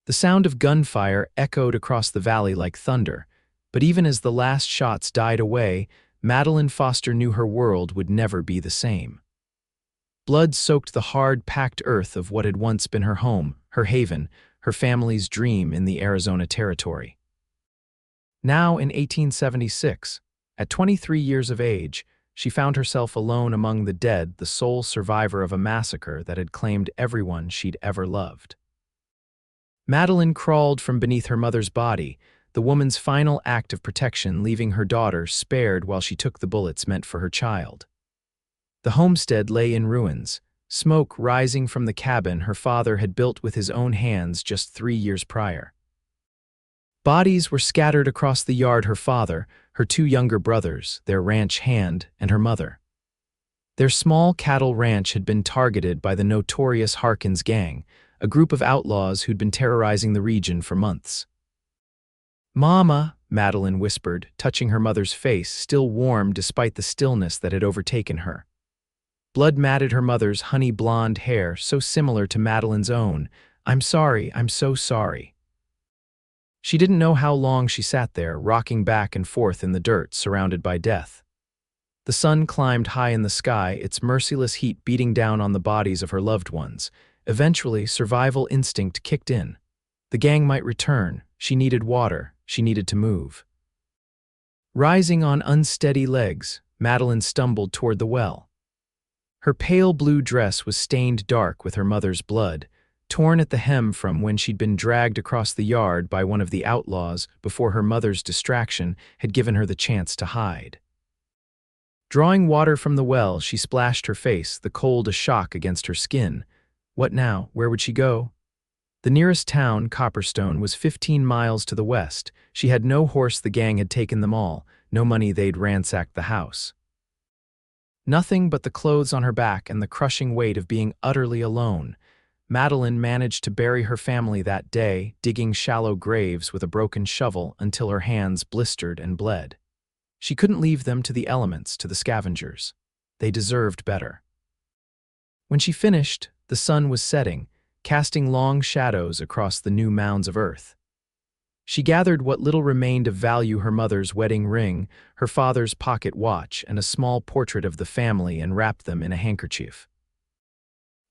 The sound of gunfire echoed across the valley like thunder, but even as the last shots died away, Madeline Foster knew her world would never be the same. Blood soaked the hard, packed earth of what had once been her home, her haven, her family's dream in the Arizona Territory. Now in 1876, at 23 years of age, she found herself alone among the dead, the sole survivor of a massacre that had claimed everyone she'd ever loved. Madeline crawled from beneath her mother's body, the woman's final act of protection, leaving her daughter spared while she took the bullets meant for her child. The homestead lay in ruins, smoke rising from the cabin her father had built with his own hands just 3 years prior. Bodies were scattered across the yard: her father, her 2 younger brothers, their ranch hand, and her mother. Their small cattle ranch had been targeted by the notorious Harkins gang, a group of outlaws who'd been terrorizing the region for months. "Mama," Madeline whispered, touching her mother's face, still warm despite the stillness that had overtaken her. Blood matted her mother's honey blonde hair, so similar to Madeline's own. "I'm sorry, I'm so sorry." She didn't know how long she sat there, rocking back and forth in the dirt, surrounded by death. The sun climbed high in the sky, its merciless heat beating down on the bodies of her loved ones. Eventually, survival instinct kicked in. The gang might return. She needed water. She needed to move. Rising on unsteady legs, Madeline stumbled toward the well. Her pale blue dress was stained dark with her mother's blood, torn at the hem from when she'd been dragged across the yard by one of the outlaws before her mother's distraction had given her the chance to hide. Drawing water from the well, she splashed her face, the cold a shock against her skin. What now? Where would she go? The nearest town, Copperstone, was 15 miles to the west. She had no horse, the gang had taken them all, no money, they'd ransacked the house. Nothing but the clothes on her back and the crushing weight of being utterly alone. Madeline managed to bury her family that day, digging shallow graves with a broken shovel until her hands blistered and bled. She couldn't leave them to the elements, to the scavengers. They deserved better. When she finished, the sun was setting, casting long shadows across the new mounds of earth. She gathered what little remained of value: her mother's wedding ring, her father's pocket watch, and a small portrait of the family, and wrapped them in a handkerchief.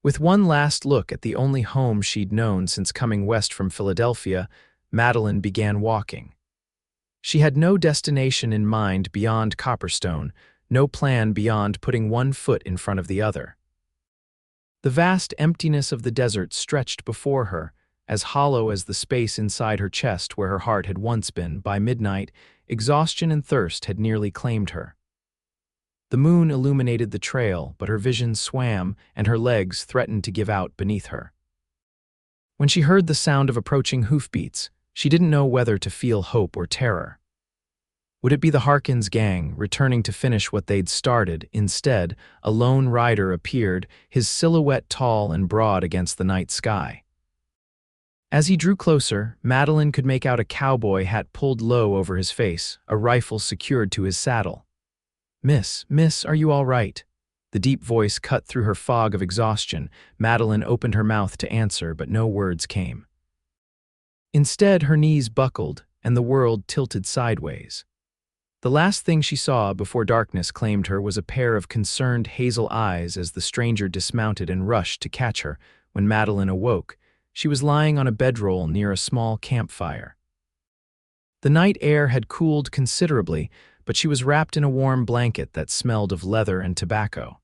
With one last look at the only home she'd known since coming west from Philadelphia, Madeline began walking. She had no destination in mind beyond Copperstone, no plan beyond putting one foot in front of the other. The vast emptiness of the desert stretched before her, as hollow as the space inside her chest where her heart had once been. By midnight, exhaustion and thirst had nearly claimed her. The moon illuminated the trail, but her vision swam and her legs threatened to give out beneath her. When she heard the sound of approaching hoofbeats, she didn't know whether to feel hope or terror. Would it be the Harkins gang, returning to finish what they'd started? Instead, a lone rider appeared, his silhouette tall and broad against the night sky. As he drew closer, Madeline could make out a cowboy hat pulled low over his face, a rifle secured to his saddle. Miss, are you all right?" The deep voice cut through her fog of exhaustion. Madeline opened her mouth to answer, but no words came. Instead, her knees buckled, and the world tilted sideways. The last thing she saw before darkness claimed her was a pair of concerned hazel eyes as the stranger dismounted and rushed to catch her. When Madeline awoke, she was lying on a bedroll near a small campfire. The night air had cooled considerably, but she was wrapped in a warm blanket that smelled of leather and tobacco.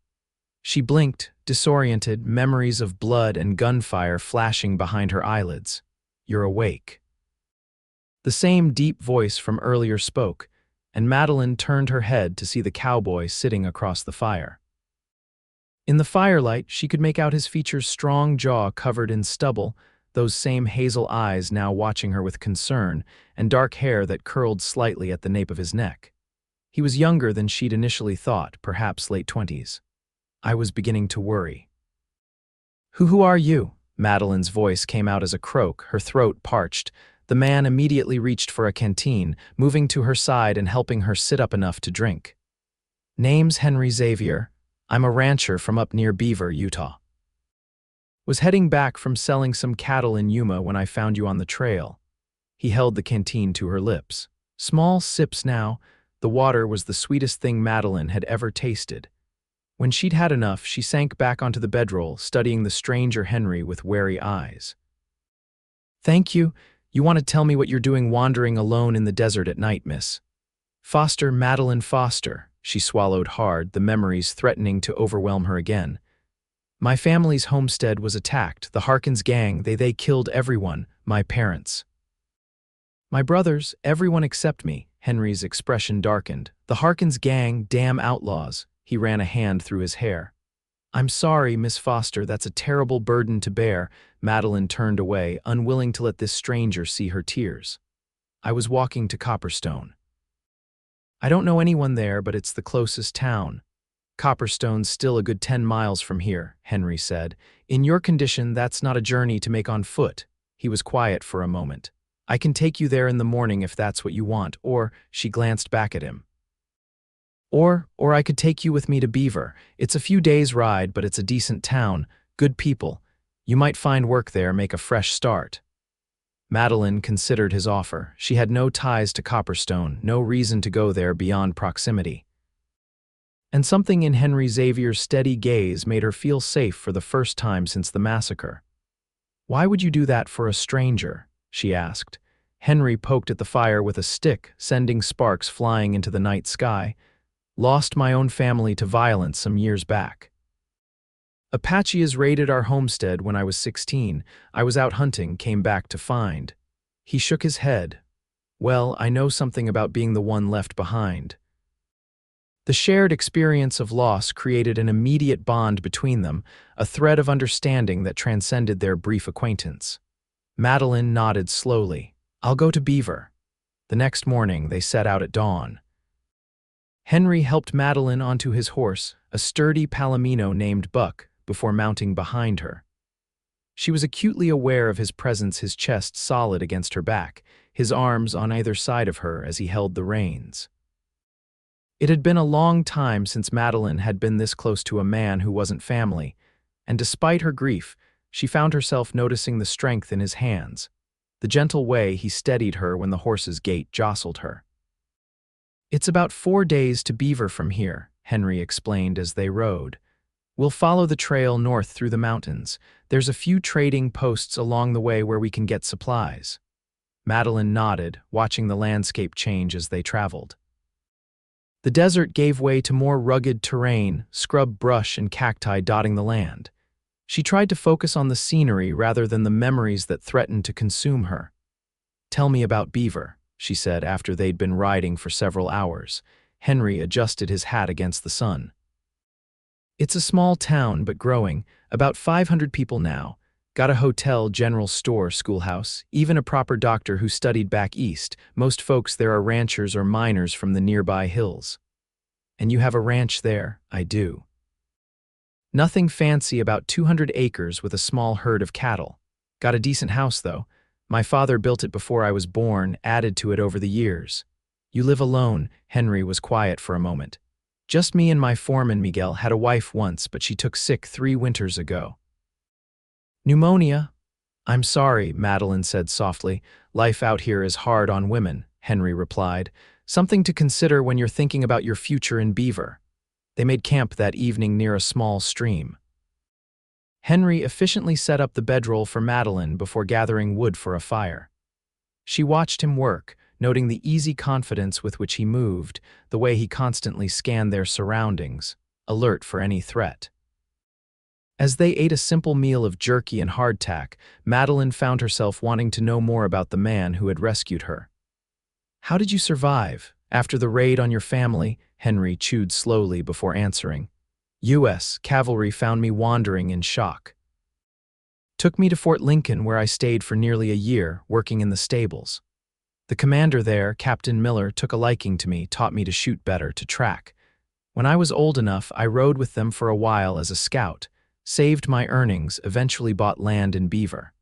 She blinked, disoriented, memories of blood and gunfire flashing behind her eyelids. "You're awake." The same deep voice from earlier spoke, and Madeline turned her head to see the cowboy sitting across the fire. In the firelight, she could make out his features' strong jaw covered in stubble, those same hazel eyes now watching her with concern, and dark hair that curled slightly at the nape of his neck. He was younger than she'd initially thought, perhaps late 20s. "I was beginning to worry." Who are you?" Madeline's voice came out as a croak, her throat parched. The man immediately reached for a canteen, moving to her side and helping her sit up enough to drink. "Name's Henry Xavier. I'm a rancher from up near Beaver, Utah." Was heading back from selling some cattle in Yuma when I found you on the trail. He held the canteen to her lips. Small sips now, the water was the sweetest thing Madeline had ever tasted. When she'd had enough, she sank back onto the bedroll, studying the stranger Henry with wary eyes. Thank you. You want to tell me what you're doing wandering alone in the desert at night, miss? Foster, Madeline Foster. She swallowed hard, the memories threatening to overwhelm her again. My family's homestead was attacked. The Harkins gang, they killed everyone, my parents. My brothers, everyone except me. Henry's expression darkened. The Harkins gang, damn outlaws. He ran a hand through his hair. I'm sorry, Miss Foster, that's a terrible burden to bear. Madeline turned away, unwilling to let this stranger see her tears. I was walking to Copperstone. I don't know anyone there, but it's the closest town. Copperstone's still a good 10 miles from here, Henry said. In your condition, that's not a journey to make on foot. He was quiet for a moment. I can take you there in the morning if that's what you want, or, she glanced back at him. Or I could take you with me to Beaver. It's a few days' ride, but it's a decent town, good people. You might find work there, make a fresh start. Madeline considered his offer. She had no ties to Copperstone, no reason to go there beyond proximity. And something in Henry Xavier's steady gaze made her feel safe for the first time since the massacre. Why would you do that for a stranger? She asked. Henry poked at the fire with a stick, sending sparks flying into the night sky. Lost my own family to violence some years back. Apaches raided our homestead when I was 16. I was out hunting, came back to find. He shook his head. Well, I know something about being the one left behind. The shared experience of loss created an immediate bond between them, a thread of understanding that transcended their brief acquaintance. Madeline nodded slowly. I'll go to Beaver. The next morning, they set out at dawn. Henry helped Madeline onto his horse, a sturdy Palomino named Buck, before mounting behind her. She was acutely aware of his presence, his chest solid against her back, his arms on either side of her as he held the reins. It had been a long time since Madeline had been this close to a man who wasn't family, and despite her grief, she found herself noticing the strength in his hands, the gentle way he steadied her when the horse's gait jostled her. It's about 4 days to Beaver from here, Henry explained as they rode. We'll follow the trail north through the mountains. There's a few trading posts along the way where we can get supplies. Madeline nodded, watching the landscape change as they traveled. The desert gave way to more rugged terrain, scrub brush and cacti dotting the land. She tried to focus on the scenery rather than the memories that threatened to consume her. Tell me about Beaver, she said after they'd been riding for several hours. Henry adjusted his hat against the sun. It's a small town, but growing, about 500 people now. Got a hotel, general store, schoolhouse, even a proper doctor who studied back east. Most folks there are ranchers or miners from the nearby hills. And you have a ranch there? I do. Nothing fancy, about 200 acres with a small herd of cattle. Got a decent house, though. My father built it before I was born, added to it over the years. You live alone? Henry was quiet for a moment. Just me and my foreman, Miguel, had a wife once, but she took sick 3 winters ago. Pneumonia? I'm sorry, Madeline said softly. Life out here is hard on women, Henry replied. Something to consider when you're thinking about your future in Beaver. They made camp that evening near a small stream. Henry efficiently set up the bedroll for Madeline before gathering wood for a fire. She watched him work, noting the easy confidence with which he moved, the way he constantly scanned their surroundings, alert for any threat. As they ate a simple meal of jerky and hardtack, Madeline found herself wanting to know more about the man who had rescued her. How did you survive? After the raid on your family, Henry chewed slowly before answering. U.S. cavalry found me wandering in shock. Took me to Fort Lincoln, where I stayed for nearly a year, working in the stables. The commander there, Captain Miller, took a liking to me, taught me to shoot better, to track. When I was old enough, I rode with them for a while as a scout, saved my earnings, eventually bought land in Beaver.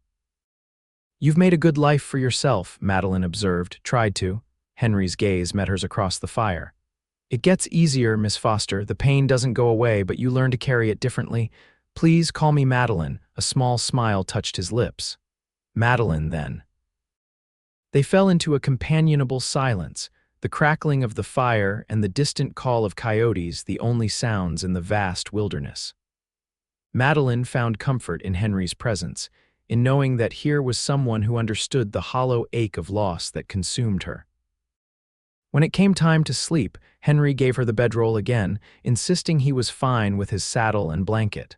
You've made a good life for yourself, Madeline observed, tried to. Henry's gaze met hers across the fire. It gets easier, Miss Foster. The pain doesn't go away, but you learn to carry it differently. Please call me Madeline. A small smile touched his lips. Madeline, then. They fell into a companionable silence, the crackling of the fire and the distant call of coyotes the only sounds in the vast wilderness. Madeline found comfort in Henry's presence, in knowing that here was someone who understood the hollow ache of loss that consumed her. When it came time to sleep, Henry gave her the bedroll again, insisting he was fine with his saddle and blanket.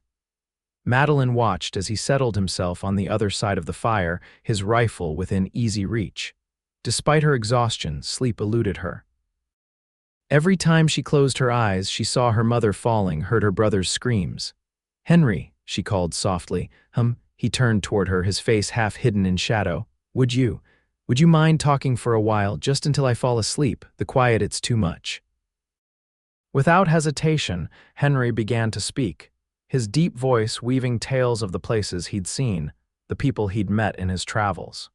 Madeline watched as he settled himself on the other side of the fire, his rifle within easy reach. Despite her exhaustion, sleep eluded her. Every time she closed her eyes, she saw her mother falling, heard her brother's screams. "Henry," she called softly. He turned toward her, his face half hidden in shadow. Would you mind talking for a while, just until I fall asleep? The quiet, it's too much." Without hesitation, Henry began to speak, his deep voice weaving tales of the places he'd seen, the people he'd met in his travels.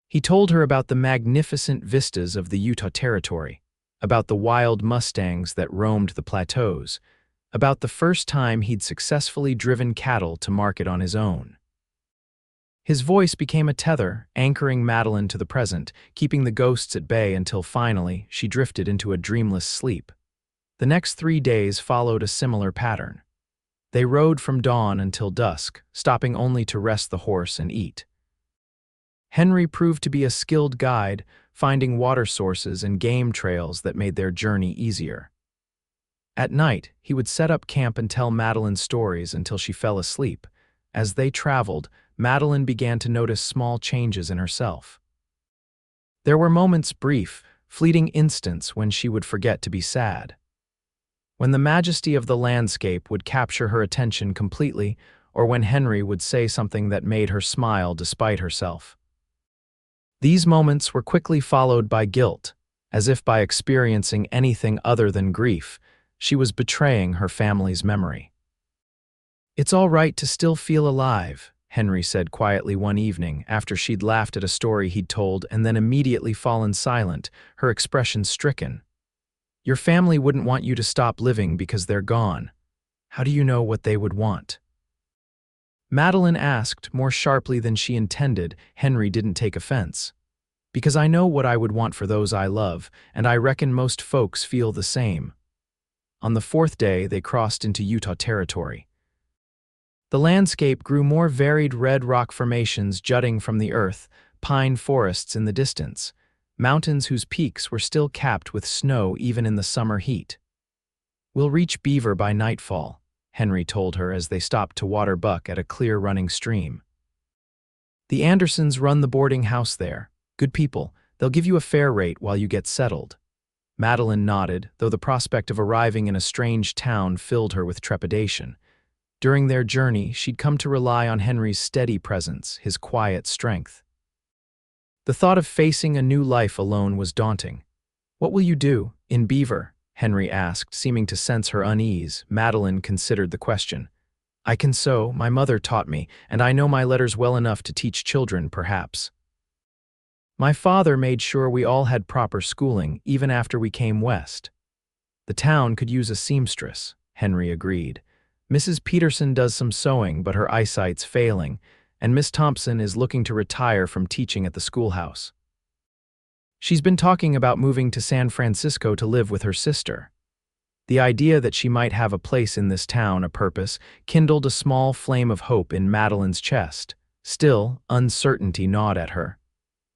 He told her about the magnificent vistas of the Utah Territory, about the wild mustangs that roamed the plateaus, about the first time he'd successfully driven cattle to market on his own. His voice became a tether, anchoring Madeline to the present, keeping the ghosts at bay until finally she drifted into a dreamless sleep. The next 3 days followed a similar pattern. They rode from dawn until dusk, stopping only to rest the horse and eat. Henry proved to be a skilled guide, finding water sources and game trails that made their journey easier. At night, he would set up camp and tell Madeline stories until she fell asleep. As they traveled, Madeline began to notice small changes in herself. There were moments, brief, fleeting instants, when she would forget to be sad. When the majesty of the landscape would capture her attention completely, or when Henry would say something that made her smile despite herself. These moments were quickly followed by guilt, as if by experiencing anything other than grief, she was betraying her family's memory. "It's all right to still feel alive," Henry said quietly one evening after she'd laughed at a story he'd told and then immediately fallen silent, her expression stricken. "Your family wouldn't want you to stop living because they're gone. How do you know what they would want?" Madeline asked, more sharply than she intended. Henry didn't take offense. "Because I know what I would want for those I love, and I reckon most folks feel the same." On the 4th day, they crossed into Utah Territory. The landscape grew more varied, red rock formations jutting from the earth, pine forests in the distance, mountains whose peaks were still capped with snow even in the summer heat. "We'll reach Beaver by nightfall," Henry told her as they stopped to water buck at a clear running stream. "The Andersons run the boarding house there. Good people, they'll give you a fair rate while you get settled." Madeline nodded, though the prospect of arriving in a strange town filled her with trepidation. During their journey, she'd come to rely on Henry's steady presence, his quiet strength. The thought of facing a new life alone was daunting. "What will you do in Beaver?" Henry asked, seeming to sense her unease. Madeline considered the question. "I can sew, my mother taught me, and I know my letters well enough to teach children, perhaps. My father made sure we all had proper schooling, even after we came west." "The town could use a seamstress," Henry agreed. "Mrs. Peterson does some sewing, but her eyesight's failing, and Miss Thompson is looking to retire from teaching at the schoolhouse. She's been talking about moving to San Francisco to live with her sister." The idea that she might have a place in this town, a purpose, kindled a small flame of hope in Madeline's chest. Still, uncertainty gnawed at her.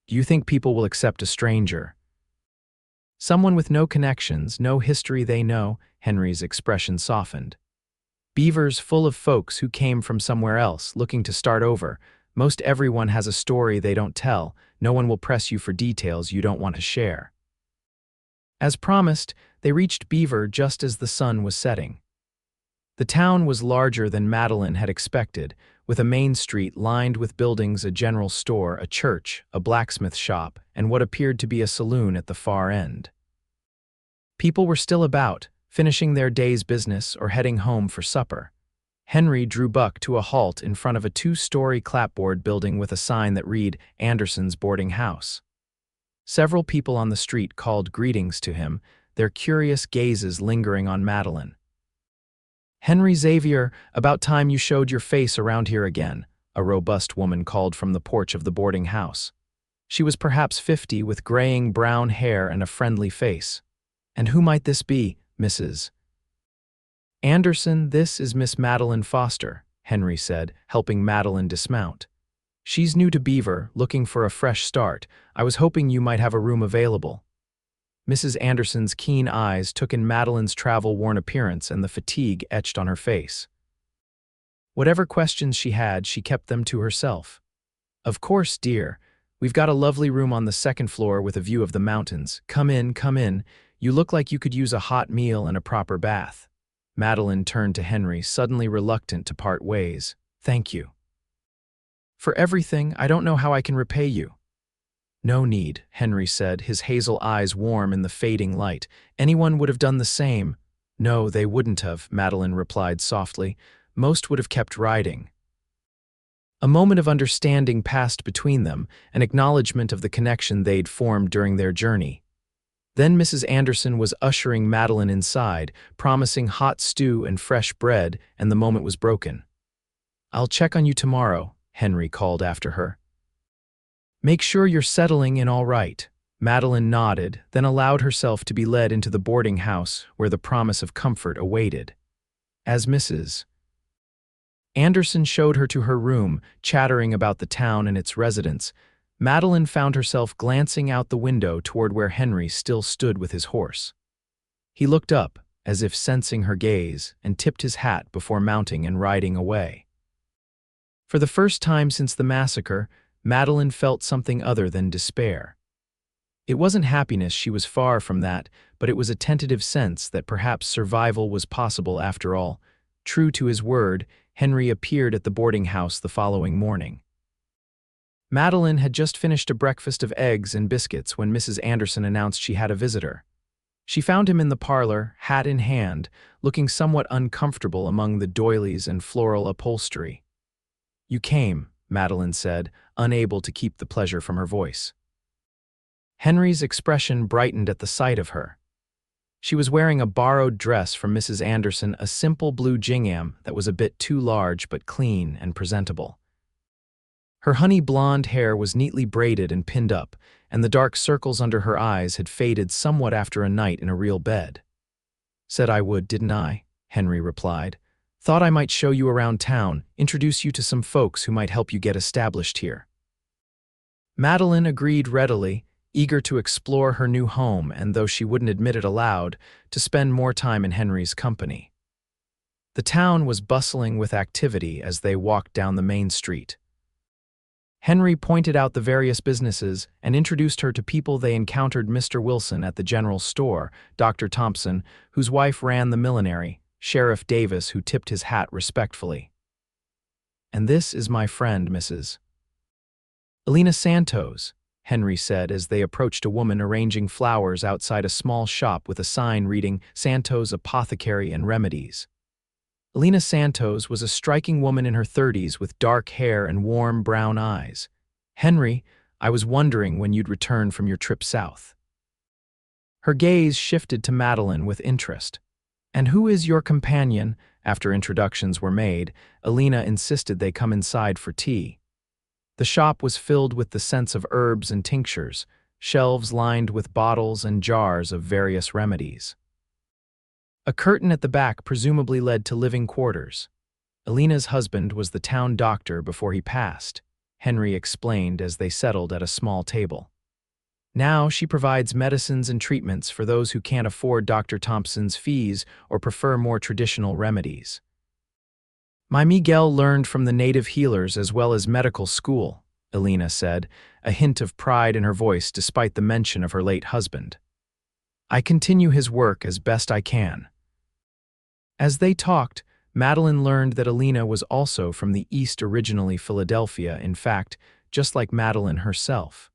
"Do you think people will accept a stranger?" "Someone with no connections, no history they know," Henry's expression softened. "Beaver's full of folks who came from somewhere else, looking to start over. Most everyone has a story they don't tell. No one will press you for details you don't want to share." As promised, they reached Beaver just as the sun was setting. The town was larger than Madeline had expected, with a main street lined with buildings, a general store, a church, a blacksmith shop, and what appeared to be a saloon at the far end. People were still about, finishing their day's business or heading home for supper. Henry drew Buck to a halt in front of a 2-story clapboard building with a sign that read, "Anderson's Boarding House." Several people on the street called greetings to him, their curious gazes lingering on Madeline. "Henry Xavier, about time you showed your face around here again," a robust woman called from the porch of the boarding house. She was perhaps 50, with graying brown hair and a friendly face. "And who might this be, Mrs. Anderson? This is Miss Madeline Foster," Henry said, helping Madeline dismount. "She's new to Beaver, looking for a fresh start. I was hoping you might have a room available." Mrs. Anderson's keen eyes took in Madeline's travel-worn appearance and the fatigue etched on her face. Whatever questions she had, she kept them to herself. "Of course, dear. We've got a lovely room on the second floor with a view of the mountains. Come in, come in. You look like you could use a hot meal and a proper bath." Madeline turned to Henry, suddenly reluctant to part ways. "Thank you for everything. I don't know how I can repay you." "No need," Henry said, his hazel eyes warm in the fading light. "Anyone would have done the same." "No, they wouldn't have," Madeline replied softly. "Most would have kept riding." A moment of understanding passed between them, an acknowledgement of the connection they'd formed during their journey. Then Mrs. Anderson was ushering Madeline inside, promising hot stew and fresh bread, and the moment was broken. "I'll check on you tomorrow," Henry called after her. "Make sure you're settling in all right." Madeline nodded, then allowed herself to be led into the boarding house where the promise of comfort awaited. As Mrs. Anderson showed her to her room, chattering about the town and its residents, Madeline found herself glancing out the window toward where Henry still stood with his horse. He looked up, as if sensing her gaze, and tipped his hat before mounting and riding away. For the first time since the massacre, Madeline felt something other than despair. It wasn't happiness, she was far from that, but it was a tentative sense that perhaps survival was possible after all. True to his word, Henry appeared at the boarding house the following morning. Madeline had just finished a breakfast of eggs and biscuits when Mrs. Anderson announced she had a visitor. She found him in the parlor, hat in hand, looking somewhat uncomfortable among the doilies and floral upholstery. "You came," Madeline said, unable to keep the pleasure from her voice. Henry's expression brightened at the sight of her. She was wearing a borrowed dress from Mrs. Anderson, a simple blue gingham that was a bit too large but clean and presentable. Her honey blonde hair was neatly braided and pinned up, and the dark circles under her eyes had faded somewhat after a night in a real bed. "Said I would, didn't I?" Henry replied. "Thought I might show you around town, introduce you to some folks who might help you get established here." Madeline agreed readily, eager to explore her new home and, though she wouldn't admit it aloud, to spend more time in Henry's company. The town was bustling with activity as they walked down the main street. Henry pointed out the various businesses and introduced her to people they encountered: Mr. Wilson at the general store, Dr. Thompson, whose wife ran the millinery, Sheriff Davis, who tipped his hat respectfully. "And this is my friend, Mrs. Elena Santos," Henry said as they approached a woman arranging flowers outside a small shop with a sign reading "Santos Apothecary and Remedies." Elena Santos was a striking woman in her 30s with dark hair and warm brown eyes. "Henry, I was wondering when you'd return from your trip south." Her gaze shifted to Madeline with interest. "And who is your companion?" After introductions were made, Elena insisted they come inside for tea. The shop was filled with the scents of herbs and tinctures, shelves lined with bottles and jars of various remedies. A curtain at the back presumably led to living quarters. Elena's husband was the town doctor before he passed, Henry explained as they settled at a small table. Now she provides medicines and treatments for those who can't afford Dr. Thompson's fees or prefer more traditional remedies. "My Miguel learned from the native healers as well as medical school," Elena said, a hint of pride in her voice despite the mention of her late husband. "I continue his work as best I can." As they talked, Madeline learned that Elena was also from the East, originally Philadelphia, in fact, just like Madeline herself.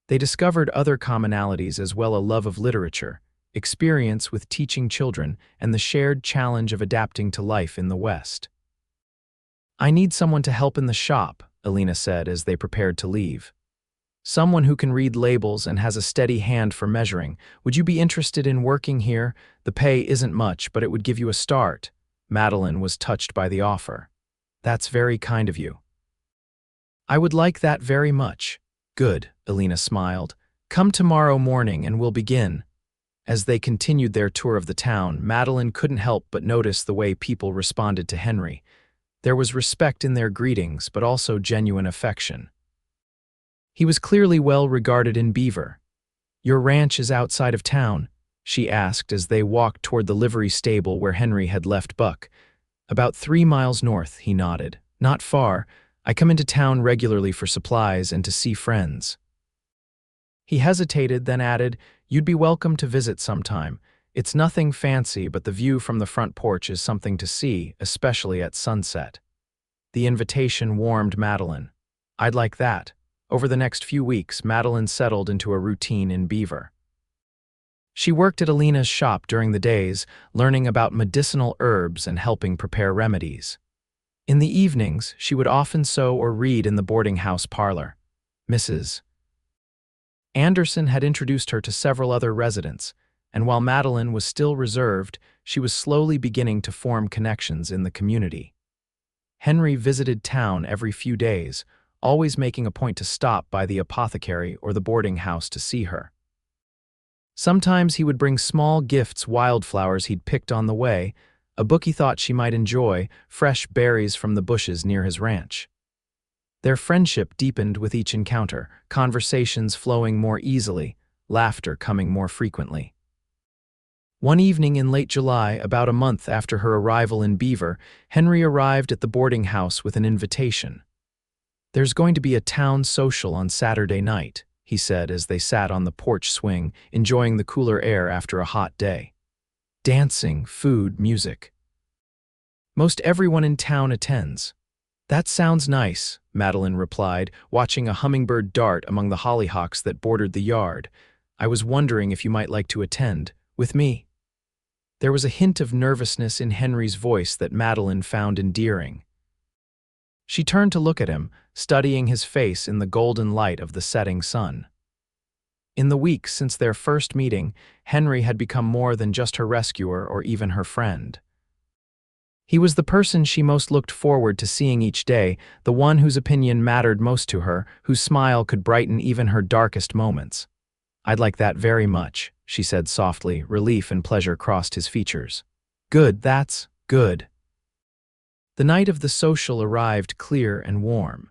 They discovered other commonalities as well: a love of literature, experience with teaching children, and the shared challenge of adapting to life in the West. "I need someone to help in the shop," Elena said as they prepared to leave. "Someone who can read labels and has a steady hand for measuring. Would you be interested in working here? The pay isn't much, but it would give you a start." Madeline was touched by the offer. That's very kind of you. I would like that very much. Good, Elena smiled. Come tomorrow morning and we'll begin. As they continued their tour of the town, Madeline couldn't help but notice the way people responded to Henry. There was respect in their greetings, but also genuine affection. He was clearly well regarded in Beaver. Your ranch is outside of town, she asked as they walked toward the livery stable where Henry had left Buck. About 3 miles north, he nodded. Not far. I come into town regularly for supplies and to see friends. He hesitated, then added, You'd be welcome to visit sometime. It's nothing fancy, but the view from the front porch is something to see, especially at sunset. The invitation warmed Madeline. I'd like that. Over the next few weeks, Madeline settled into a routine in Beaver. She worked at Elena's shop during the days, learning about medicinal herbs and helping prepare remedies. In the evenings, she would often sew or read in the boarding house parlor. Mrs. Anderson had introduced her to several other residents, and while Madeline was still reserved, she was slowly beginning to form connections in the community. Henry visited town every few days, always making a point to stop by the apothecary or the boarding house to see her. Sometimes he would bring small gifts, wildflowers he'd picked on the way, a book he thought she might enjoy, fresh berries from the bushes near his ranch. Their friendship deepened with each encounter, conversations flowing more easily, laughter coming more frequently. One evening in late July, about a month after her arrival in Beaver, Henry arrived at the boarding house with an invitation. There's going to be a town social on Saturday night, he said as they sat on the porch swing, enjoying the cooler air after a hot day. Dancing, food, music. Most everyone in town attends. That sounds nice, Madeline replied, watching a hummingbird dart among the hollyhocks that bordered the yard. I was wondering if you might like to attend, with me. There was a hint of nervousness in Henry's voice that Madeline found endearing. She turned to look at him, studying his face in the golden light of the setting sun. In the weeks since their first meeting, Henry had become more than just her rescuer or even her friend. He was the person she most looked forward to seeing each day, the one whose opinion mattered most to her, whose smile could brighten even her darkest moments. I'd like that very much, she said softly. Relief and pleasure crossed his features. Good, that's good. The night of the social arrived clear and warm.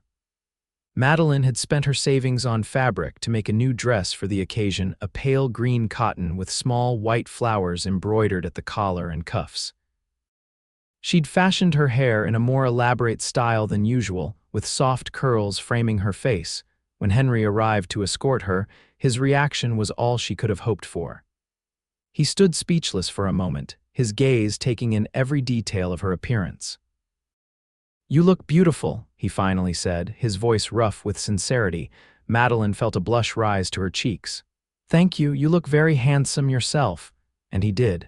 Madeline had spent her savings on fabric to make a new dress for the occasion, a pale green cotton with small white flowers embroidered at the collar and cuffs. She'd fashioned her hair in a more elaborate style than usual, with soft curls framing her face. When Henry arrived to escort her, his reaction was all she could have hoped for. He stood speechless for a moment, his gaze taking in every detail of her appearance. You look beautiful, he finally said, his voice rough with sincerity. Madeline felt a blush rise to her cheeks. Thank you, you look very handsome yourself. And he did.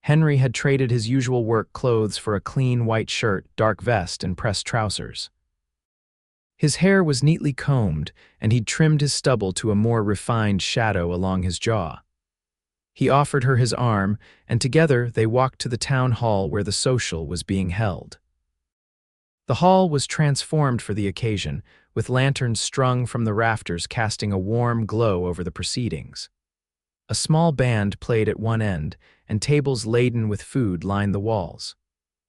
Henry had traded his usual work clothes for a clean white shirt, dark vest, and pressed trousers. His hair was neatly combed, and he'd trimmed his stubble to a more refined shadow along his jaw. He offered her his arm, and together they walked to the town hall where the social was being held. The hall was transformed for the occasion, with lanterns strung from the rafters casting a warm glow over the proceedings. A small band played at one end, and tables laden with food lined the walls.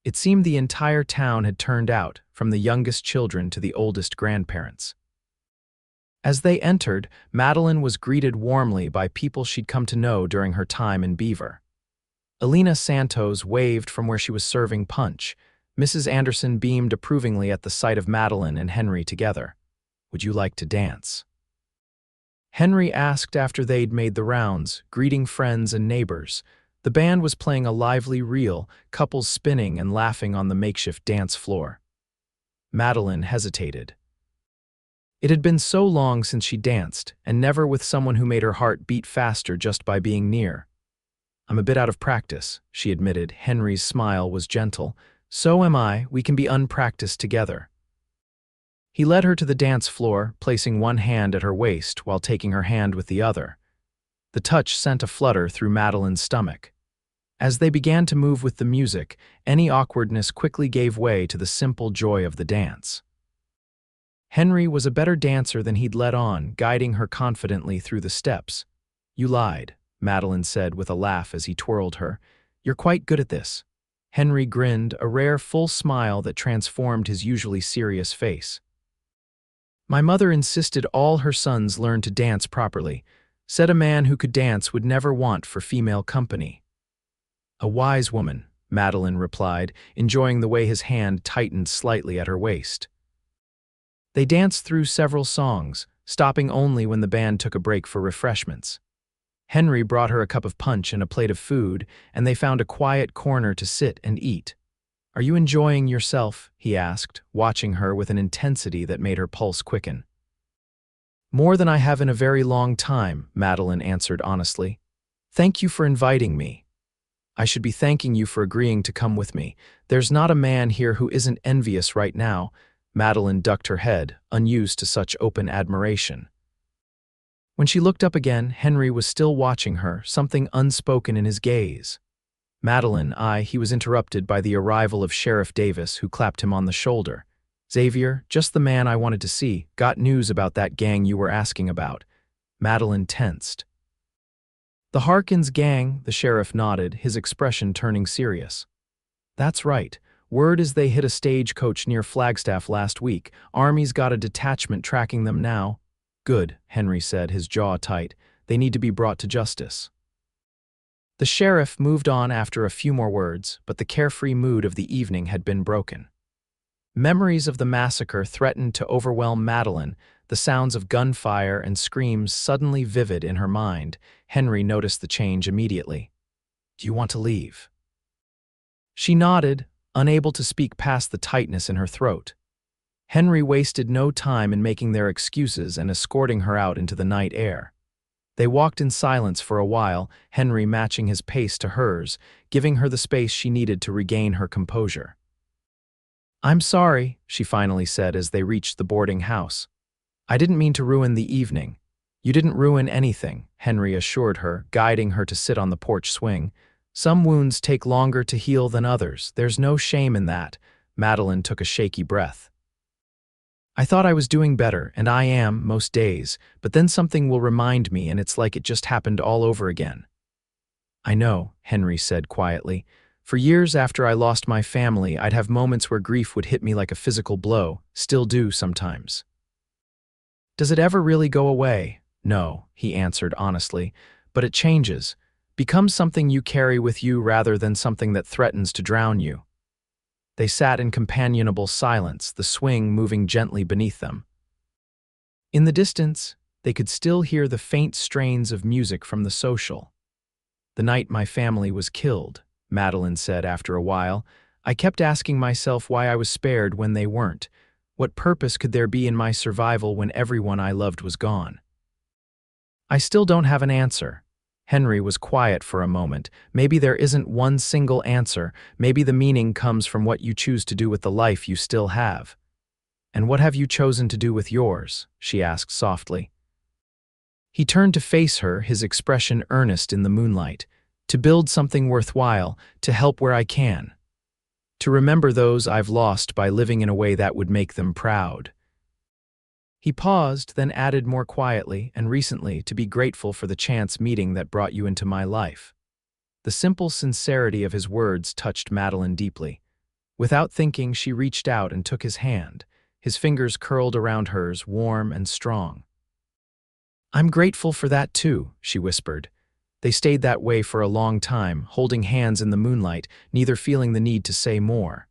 It seemed the entire town had turned out, from the youngest children to the oldest grandparents. As they entered, Madeline was greeted warmly by people she'd come to know during her time in Beaver. Elena Santos waved from where she was serving punch. Mrs. Anderson beamed approvingly at the sight of Madeline and Henry together. Would you like to dance? Henry asked after they'd made the rounds, greeting friends and neighbors. The band was playing a lively reel, couples spinning and laughing on the makeshift dance floor. Madeline hesitated. It had been so long since she danced, and never with someone who made her heart beat faster just by being near. I'm a bit out of practice, she admitted. Henry's smile was gentle. So am I, we can be unpracticed together. He led her to the dance floor, placing one hand at her waist while taking her hand with the other. The touch sent a flutter through Madeline's stomach. As they began to move with the music, any awkwardness quickly gave way to the simple joy of the dance. Henry was a better dancer than he'd let on, guiding her confidently through the steps. "You lied," Madeline said with a laugh as he twirled her. "You're quite good at this." Henry grinned, a rare full smile that transformed his usually serious face. "My mother insisted all her sons learn to dance properly. Said a man who could dance would never want for female company." "A wise woman," Madeline replied, enjoying the way his hand tightened slightly at her waist. They danced through several songs, stopping only when the band took a break for refreshments. Henry brought her a cup of punch and a plate of food, and they found a quiet corner to sit and eat. "Are you enjoying yourself?" he asked, watching her with an intensity that made her pulse quicken. "More than I have in a very long time," Madeline answered honestly. "Thank you for inviting me." "I should be thanking you for agreeing to come with me. There's not a man here who isn't envious right now." Madeline ducked her head, unused to such open admiration. When she looked up again, Henry was still watching her, something unspoken in his gaze. "Madeline, he was interrupted by the arrival of Sheriff Davis, who clapped him on the shoulder. "Xavier, just the man I wanted to see. Got news about that gang you were asking about." Madeline tensed. "The Harkins gang," the sheriff nodded, his expression turning serious. "That's right. Word is they hit a stagecoach near Flagstaff last week. Army's got a detachment tracking them now." "Good," Henry said, his jaw tight. "They need to be brought to justice." The sheriff moved on after a few more words, but the carefree mood of the evening had been broken. Memories of the massacre threatened to overwhelm Madeline, the sounds of gunfire and screams suddenly vivid in her mind. Henry noticed the change immediately. "Do you want to leave?" She nodded, unable to speak past the tightness in her throat. Henry wasted no time in making their excuses and escorting her out into the night air. They walked in silence for a while, Henry matching his pace to hers, giving her the space she needed to regain her composure. "I'm sorry," she finally said as they reached the boarding house. "I didn't mean to ruin the evening." "You didn't ruin anything," Henry assured her, guiding her to sit on the porch swing. "Some wounds take longer to heal than others. There's no shame in that." Madeline took a shaky breath. "I thought I was doing better, and I am, most days, but then something will remind me and it's like it just happened all over again." "I know," Henry said quietly. "For years after I lost my family, I'd have moments where grief would hit me like a physical blow, still do sometimes." "Does it ever really go away?" "No," he answered honestly, "but it changes. Becomes something you carry with you rather than something that threatens to drown you." They sat in companionable silence, the swing moving gently beneath them. In the distance, they could still hear the faint strains of music from the social. "The night my family was killed," Madeline said after a while, "I kept asking myself why I was spared when they weren't. What purpose could there be in my survival when everyone I loved was gone?" "I still don't have an answer." Henry was quiet for a moment. "Maybe there isn't one single answer. Maybe the meaning comes from what you choose to do with the life you still have." "And what have you chosen to do with yours?" she asked softly. He turned to face her, his expression earnest in the moonlight. "To build something worthwhile, to help where I can. To remember those I've lost by living in a way that would make them proud." He paused, then added more quietly, "And recently, to be grateful for the chance meeting that brought you into my life." The simple sincerity of his words touched Madeline deeply. Without thinking, she reached out and took his hand. His fingers curled around hers, warm and strong. "I'm grateful for that too," she whispered. They stayed that way for a long time, holding hands in the moonlight, neither feeling the need to say more.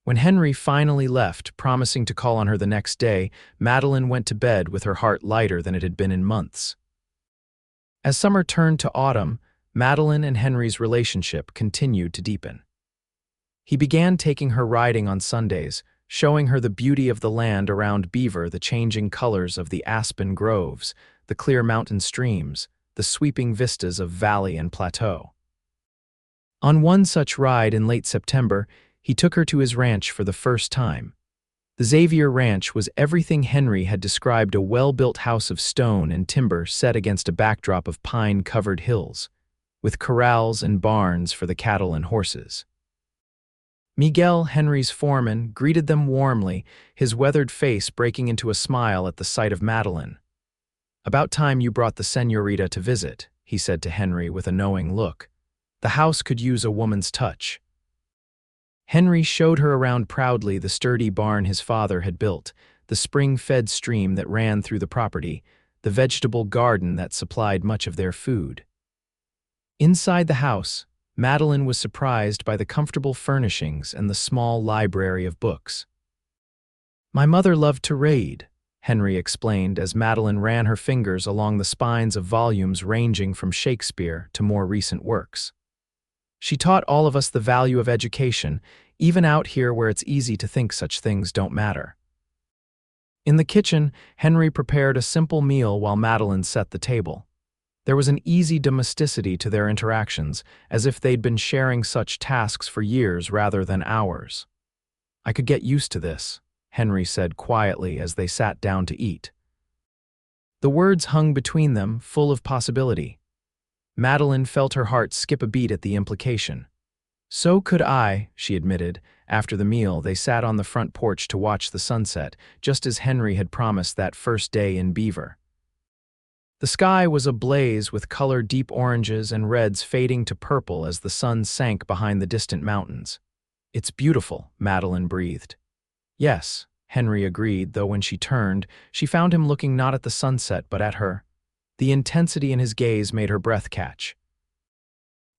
When Henry finally left, promising to call on her the next day, Madeline went to bed with her heart lighter than it had been in months. As summer turned to autumn, Madeline and Henry's relationship continued to deepen. He began taking her riding on Sundays, showing her the beauty of the land around Beaver, the changing colors of the aspen groves, the clear mountain streams, the sweeping vistas of valley and plateau. On one such ride in late September, he took her to his ranch for the first time. The Xavier Ranch was everything Henry had described: a well-built house of stone and timber set against a backdrop of pine-covered hills. with corrals and barns for the cattle and horses. Miguel, Henry's foreman, greeted them warmly, his weathered face breaking into a smile at the sight of Madeline. "About time you brought the señorita to visit," he said to Henry with a knowing look. "The house could use a woman's touch." Henry showed her around proudly the sturdy barn his father had built, the spring-fed stream that ran through the property, the vegetable garden that supplied much of their food. Inside the house, Madeline was surprised by the comfortable furnishings and the small library of books. "My mother loved to read," Henry explained as Madeline ran her fingers along the spines of volumes ranging from Shakespeare to more recent works. "She taught all of us the value of education, even out here where it's easy to think such things don't matter." In the kitchen, Henry prepared a simple meal while Madeline set the table. There was an easy domesticity to their interactions, as if they'd been sharing such tasks for years rather than hours. "I could get used to this," Henry said quietly as they sat down to eat. The words hung between them, full of possibility. Madeline felt her heart skip a beat at the implication. "So could I," she admitted. After the meal, they sat on the front porch to watch the sunset, just as Henry had promised that first day in Beaver. The sky was ablaze with color deep oranges and reds fading to purple as the sun sank behind the distant mountains. "It's beautiful," Madeline breathed. "Yes," Henry agreed, though when she turned, she found him looking not at the sunset but at her. The intensity in his gaze made her breath catch.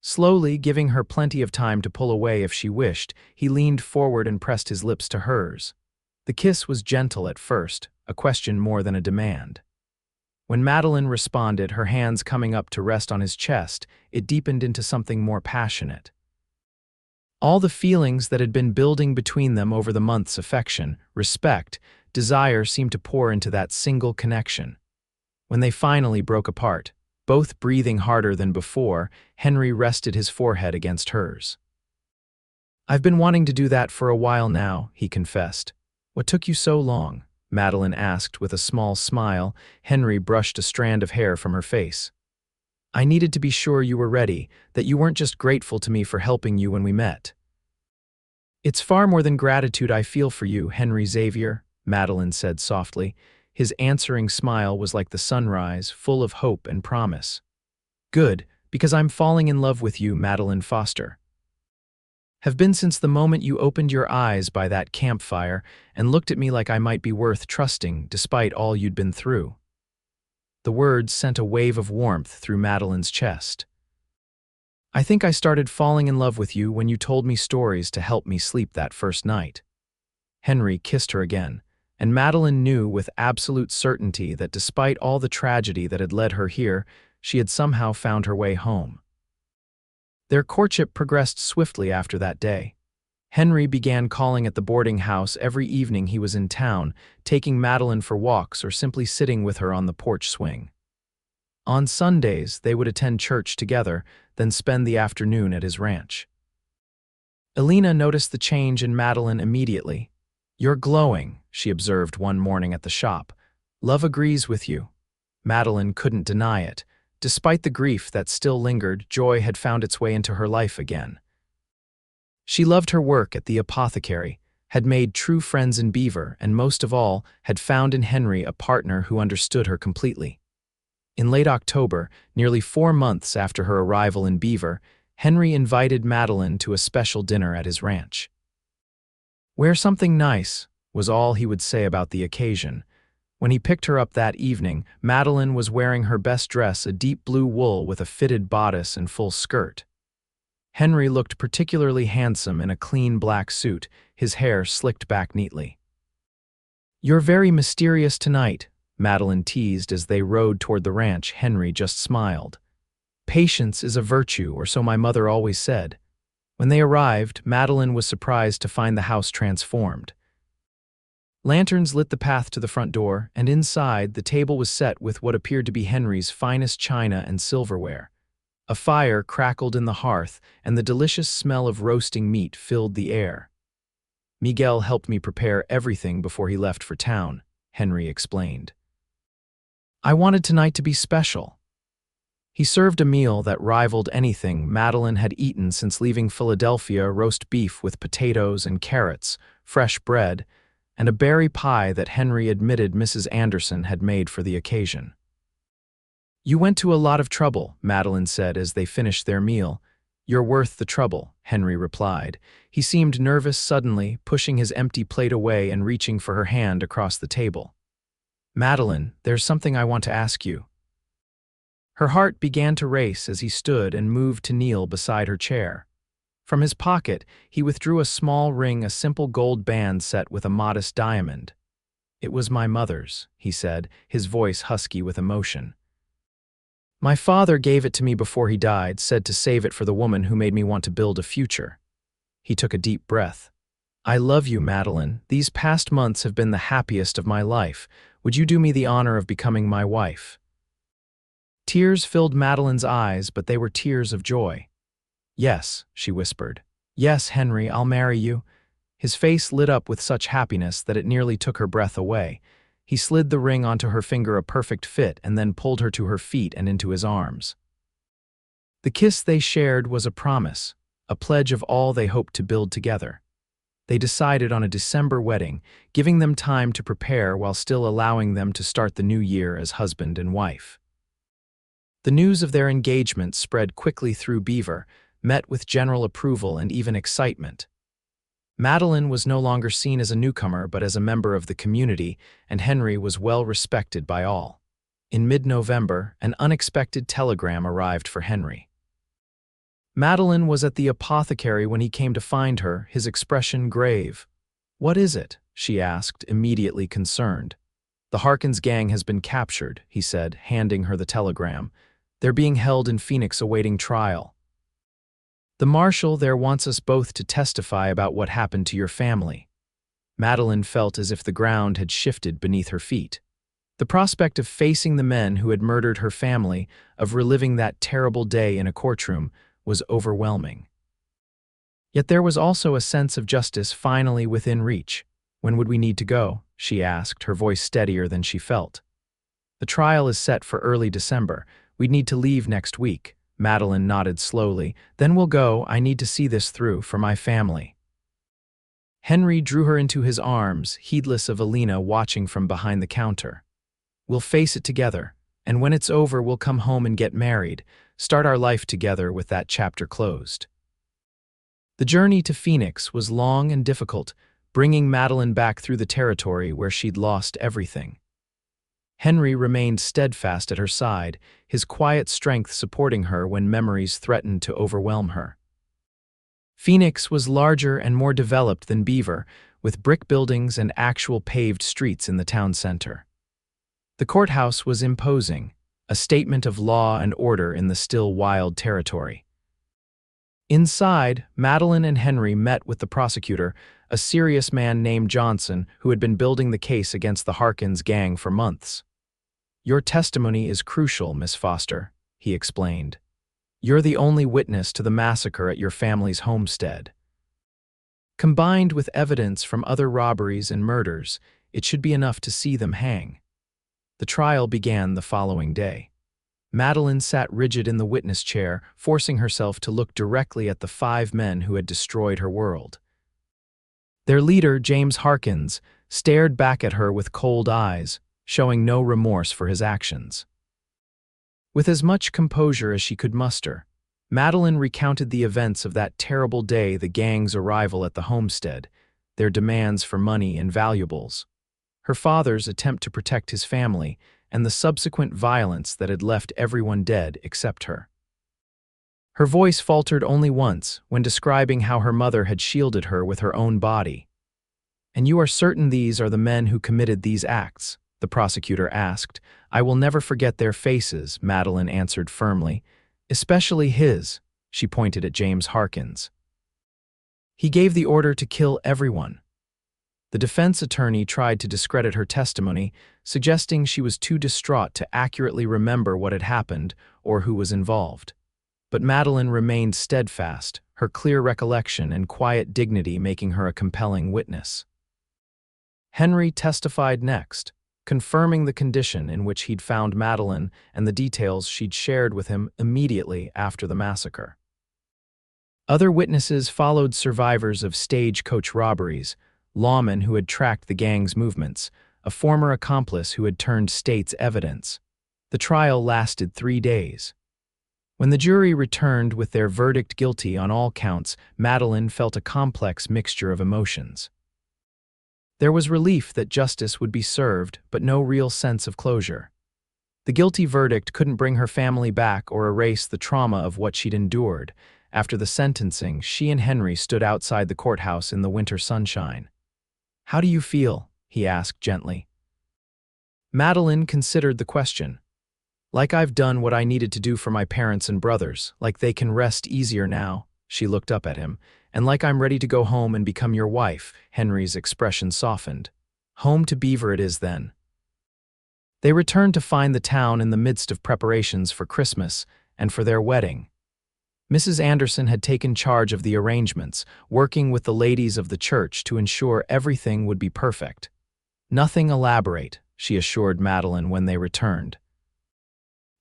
Slowly, giving her plenty of time to pull away if she wished, he leaned forward and pressed his lips to hers. The kiss was gentle at first, a question more than a demand. When Madeline responded, her hands coming up to rest on his chest, it deepened into something more passionate. All the feelings that had been building between them over the months, affection, respect, desire, seemed to pour into that single connection. When they finally broke apart, both breathing harder than before, Henry rested his forehead against hers. "I've been wanting to do that for a while now," he confessed. "What took you so long?" Madeline asked with a small smile. Henry brushed a strand of hair from her face. "I needed to be sure you were ready, that you weren't just grateful to me for helping you when we met." "It's far more than gratitude I feel for you, Henry Xavier," Madeline said softly. His answering smile was like the sunrise, full of hope and promise. "Good, because I'm falling in love with you, Madeline Foster. Have been since the moment you opened your eyes by that campfire and looked at me like I might be worth trusting despite all you'd been through." The words sent a wave of warmth through Madeline's chest. "I think I started falling in love with you when you told me stories to help me sleep that first night." Henry kissed her again, and Madeline knew with absolute certainty that despite all the tragedy that had led her here, she had somehow found her way home. Their courtship progressed swiftly after that day. Henry began calling at the boarding house every evening he was in town, taking Madeline for walks or simply sitting with her on the porch swing. On Sundays, they would attend church together, then spend the afternoon at his ranch. Elena noticed the change in Madeline immediately. "You're glowing," she observed one morning at the shop. "Love agrees with you." Madeline couldn't deny it. Despite the grief that still lingered, joy had found its way into her life again. She loved her work at the apothecary, had made true friends in Beaver, and most of all, had found in Henry a partner who understood her completely. In late October, nearly 4 months after her arrival in Beaver, Henry invited Madeline to a special dinner at his ranch. "Wear something nice," was all he would say about the occasion. When he picked her up that evening, Madeline was wearing her best dress, a deep blue wool with a fitted bodice and full skirt. Henry looked particularly handsome in a clean black suit, his hair slicked back neatly. "You're very mysterious tonight," Madeline teased as they rode toward the ranch. Henry just smiled. "Patience is a virtue, or so my mother always said." When they arrived, Madeline was surprised to find the house transformed. Lanterns lit the path to the front door, and inside, the table was set with what appeared to be Henry's finest china and silverware. A fire crackled in the hearth, and the delicious smell of roasting meat filled the air. "Miguel helped me prepare everything before he left for town," Henry explained. "I wanted tonight to be special." He served a meal that rivaled anything Madeline had eaten since leaving Philadelphia: roast beef with potatoes and carrots, fresh bread, and a berry pie that Henry admitted Mrs. Anderson had made for the occasion. "You went to a lot of trouble," Madeline said as they finished their meal. "You're worth the trouble," Henry replied. He seemed nervous suddenly, pushing his empty plate away and reaching for her hand across the table. "Madeline, there's something I want to ask you." Her heart began to race as he stood and moved to kneel beside her chair. From his pocket, he withdrew a small ring, a simple gold band set with a modest diamond. "It was my mother's," he said, his voice husky with emotion. "My father gave it to me before he died, said to save it for the woman who made me want to build a future." He took a deep breath. "I love you, Madeline. These past months have been the happiest of my life. Would you do me the honor of becoming my wife?" Tears filled Madeline's eyes, but they were tears of joy. "Yes," she whispered. "Yes, Henry, I'll marry you." His face lit up with such happiness that it nearly took her breath away. He slid the ring onto her finger, a perfect fit, and then pulled her to her feet and into his arms. The kiss they shared was a promise, a pledge of all they hoped to build together. They decided on a December wedding, giving them time to prepare while still allowing them to start the new year as husband and wife. The news of their engagement spread quickly through Beaver, met with general approval and even excitement. Madeline was no longer seen as a newcomer but as a member of the community, and Henry was well respected by all. In mid-November, an unexpected telegram arrived for Henry. Madeline was at the apothecary when he came to find her, his expression grave. "What is it?" she asked, immediately concerned. "The Harkins gang has been captured," he said, handing her the telegram. "They're being held in Phoenix awaiting trial. The marshal there wants us both to testify about what happened to your family." Madeline felt as if the ground had shifted beneath her feet. The prospect of facing the men who had murdered her family, of reliving that terrible day in a courtroom, was overwhelming. Yet there was also a sense of justice finally within reach. "When would we need to go?" she asked, her voice steadier than she felt. "The trial is set for early December. We'd need to leave next week." Madeline nodded slowly. "Then we'll go. I need to see this through for my family." Henry drew her into his arms, heedless of Alina watching from behind the counter. "We'll face it together, and when it's over we'll come home and get married, start our life together with that chapter closed." The journey to Phoenix was long and difficult, bringing Madeline back through the territory where she'd lost everything. Henry remained steadfast at her side, his quiet strength supporting her when memories threatened to overwhelm her. Phoenix was larger and more developed than Beaver, with brick buildings and actual paved streets in the town center. The courthouse was imposing, a statement of law and order in the still wild territory. Inside, Madeline and Henry met with the prosecutor, a serious man named Johnson who had been building the case against the Harkins gang for months. "Your testimony is crucial, Miss Foster," he explained. "You're the only witness to the massacre at your family's homestead. Combined with evidence from other robberies and murders, it should be enough to see them hang." The trial began the following day. Madeline sat rigid in the witness chair, forcing herself to look directly at the 5 men who had destroyed her world. Their leader, James Harkins, stared back at her with cold eyes, showing no remorse for his actions. With as much composure as she could muster, Madeline recounted the events of that terrible day: the gang's arrival at the homestead, their demands for money and valuables, her father's attempt to protect his family, and the subsequent violence that had left everyone dead except her. Her voice faltered only once when describing how her mother had shielded her with her own body. "And you are certain these are the men who committed these acts?" the prosecutor asked. "I will never forget their faces," Madeline answered firmly. "Especially his," she pointed at James Harkins. "He gave the order to kill everyone." The defense attorney tried to discredit her testimony, suggesting she was too distraught to accurately remember what had happened or who was involved. But Madeline remained steadfast, her clear recollection and quiet dignity making her a compelling witness. Henry testified next. confirming the condition in which he'd found Madeline and the details she'd shared with him immediately after the massacre. Other witnesses followed survivors of stagecoach robberies, lawmen who had tracked the gang's movements, a former accomplice who had turned state's evidence. The trial lasted 3 days. When the jury returned with their verdict guilty on all counts, Madeline felt a complex mixture of emotions. There was relief that justice would be served, but no real sense of closure. The guilty verdict couldn't bring her family back or erase the trauma of what she'd endured. After the sentencing, she and Henry stood outside the courthouse in the winter sunshine. "How do you feel?" he asked gently. Madeline considered the question. "Like I've done what I needed to do for my parents and brothers, like they can rest easier now," she looked up at him, "and like I'm ready to go home and become your wife." Henry's expression softened. "Home to Beaver it is then." They returned to find the town in the midst of preparations for Christmas and for their wedding. Mrs. Anderson had taken charge of the arrangements, working with the ladies of the church to ensure everything would be perfect. "Nothing elaborate," she assured Madeline when they returned.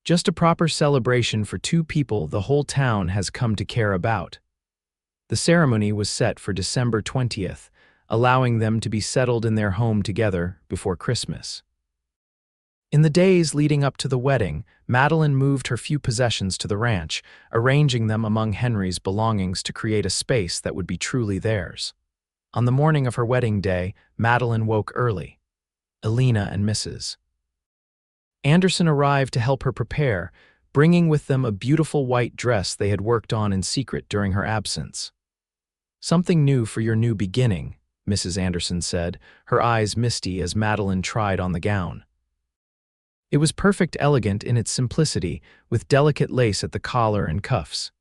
"Just a proper celebration for 2 people the whole town has come to care about." The ceremony was set for December 20th, allowing them to be settled in their home together before Christmas. In the days leading up to the wedding, Madeline moved her few possessions to the ranch, arranging them among Henry's belongings to create a space that would be truly theirs. On the morning of her wedding day, Madeline woke early. Elena and Mrs. Anderson arrived to help her prepare, bringing with them a beautiful white dress they had worked on in secret during her absence. "Something new for your new beginning," Mrs. Anderson said, her eyes misty as Madeline tried on the gown. It was perfect elegant in its simplicity, with delicate lace at the collar and cuffs.